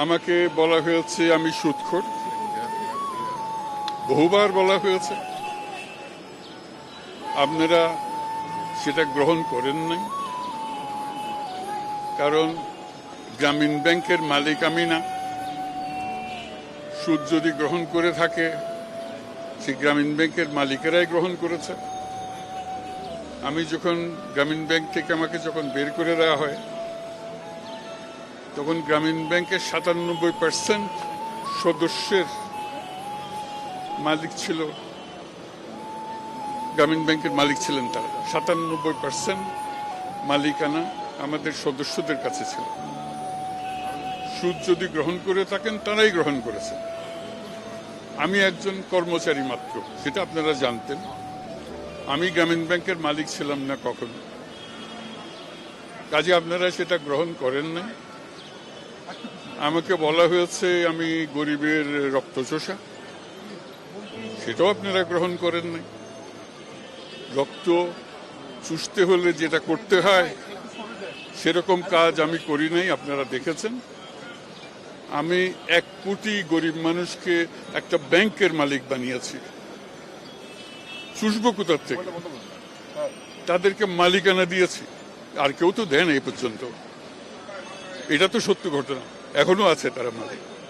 আমাকে বলা হয়েছে আমি সুদখোর, বহুবার বলা হয়েছে। আপনারা সেটা গ্রহণ করেন নাই, কারণ গ্রামীণ ব্যাংকের মালিক আমি না। সুদ যদি গ্রহণ করে থাকে, সেই গ্রামীণ ব্যাংকের মালিকেরাই গ্রহণ করেছে। আমি যখন গ্রামীণ ব্যাংক থেকে আমাকে যখন বের করে দেওয়া হয়, তখন গ্রামীণ ব্যাংকের ৯৭% সদস্যের মালিক ছিল, গ্রামীণ ব্যাংকের মালিক ছিলেন তারা। ৯৭% মালিকানা আমাদের সদস্যদের কাছে ছিল। সুদ যদি গ্রহণ করে থাকেন, তারাই গ্রহণ করেছে। আমি একজন কর্মচারী মাত্র, সেটা আপনারা জানতেন। আমি গ্রামীণ ব্যাংকের মালিক ছিলাম না কখনো। কাজে আপনারা সেটা গ্রহণ করেন না। আমাকে বলা হয়েছে আমি গরিবের রক্তচোষা, সেটাও আপনারা গ্রহণ করেন নাই। রক্ত চুষতে হলে যেটা করতে হয়, সেরকম কাজ আমি করি নাই, আপনারা দেখেছেন। আমি ১ কোটি গরিব মানুষকে একটা ব্যাংকের মালিক বানিয়েছি। চুষবো কোথার থেকে? তাদেরকে মালিকানা দিয়েছি, আর কেউ তো দেন এই পর্যন্ত। এটা তো সত্য ঘটনা, এখনো আছে তারা মালিক।